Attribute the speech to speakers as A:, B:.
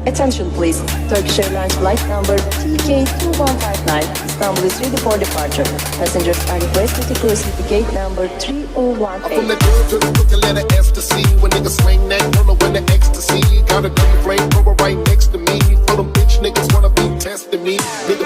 A: Attention please. Turkish Airlines flight number TK2159 Istanbul is ready for departure. Passengers are requested to proceed to gate number 3018.
B: From the girl to the hook, letter S to C. When niggas swing that, don't know when the ecstasy. Got a dirty flame rover right next to me. For them bitch niggas wanna be testing me. Nigga